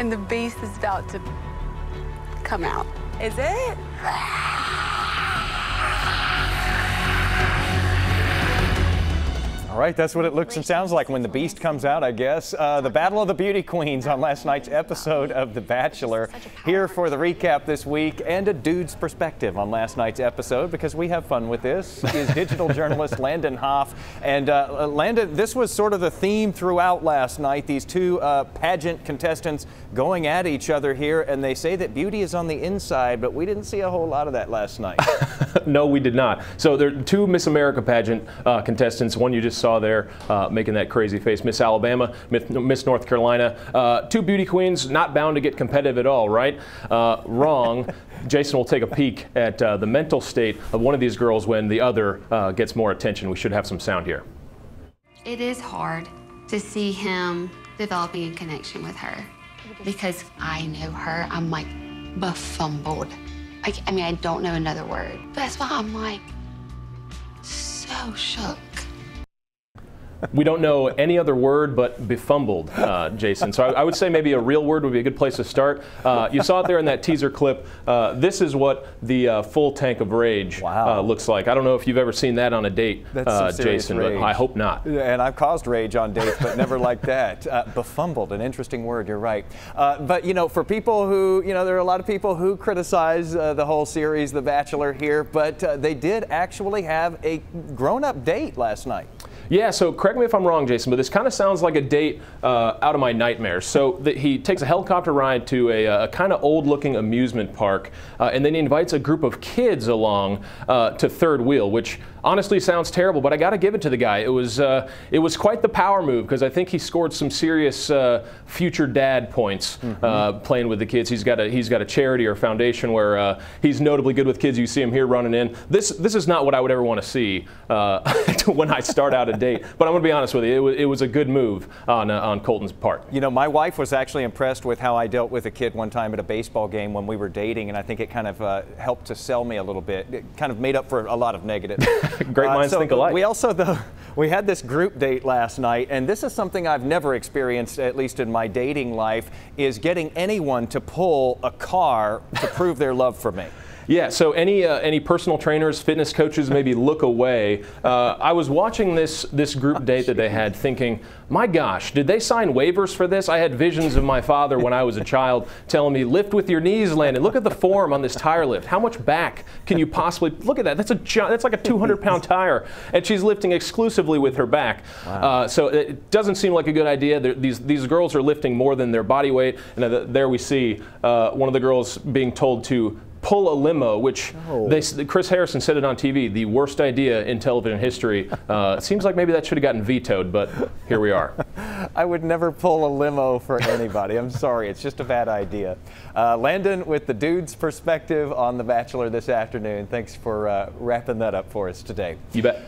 and the beast is about to come out. Is it? All right, that's what it looks and sounds like when the beast comes out, I guess. The Battle of the Beauty Queens on last night's episode of The Bachelor. Here for the recap this week and a dude's perspective on last night's episode, because we have fun with this, is digital journalist Landon Haaf. And Landon, this was sort of the theme throughout last night, these two pageant contestants going at each other here, and they say that beauty is on the inside, but we didn't see a whole lot of that last night. No, we did not. So there are two Miss America pageant contestants, one you just saw there making that crazy face, Miss Alabama, Miss North Carolina. Two beauty queens, not bound to get competitive at all, right? Wrong. Jason will take a peek at the mental state of one of these girls when the other gets more attention. We should have some sound here. It is hard to see him developing a connection with her because I know her. I'm like befumbled. I mean, I don't know another word. That's why I'm like so shook. We don't know any other word but befumbled, Jason. So I would say maybe a real word would be a good place to start. You saw it there in that teaser clip. This is what the full tank of rage looks like. I don't know if you've ever seen that on a date, Jason, rage. But I hope not. And I've caused rage on dates, but never like that. Befumbled, an interesting word, you're right. But, you know, for people who, you know, there are a lot of people who criticize the whole series, The Bachelor here, but they did actually have a grown-up date last night. Yeah, so correct me if I'm wrong, Jason, but this kind of sounds like a date out of my nightmares. So he takes a helicopter ride to a kind of old-looking amusement park, and then he invites a group of kids along to third wheel, which honestly sounds terrible, but I got to give it to the guy. It was quite the power move, because I think he scored some serious future dad points playing with the kids. He's got a charity or foundation where he's notably good with kids. You see him here running in. This is not what I would ever want to see when I start out a date, but I'm going to be honest with you, it was a good move on Colton's part. You know, my wife was actually impressed with how I dealt with a kid one time at a baseball game when we were dating, and I think it kind of helped to sell me a little bit. It kind of made up for a lot of negative. Great minds think alike. We also, though, we had this group date last night, and this is something I've never experienced, at least in my dating life, is getting anyone to pull a car to prove their love for me. Yeah, so any personal trainers, fitness coaches, maybe look away. I was watching this group date that they had thinking, my gosh, did they sign waivers for this? I had visions of my father when I was a child telling me, lift with your knees, Landon. Look at the form on this tire lift. How much back can you possibly, look at that. That's like a 200-pound tire, and she's lifting exclusively with her back. Wow. So it doesn't seem like a good idea. These girls are lifting more than their body weight, and there we see one of the girls being told to pull a limo, which Chris Harrison said it on TV, the worst idea in television history. It seems like maybe that should have gotten vetoed, but here we are. I would never pull a limo for anybody. I'm sorry, it's just a bad idea. Landon with the dude's perspective on The Bachelor this afternoon. Thanks for wrapping that up for us today. You bet.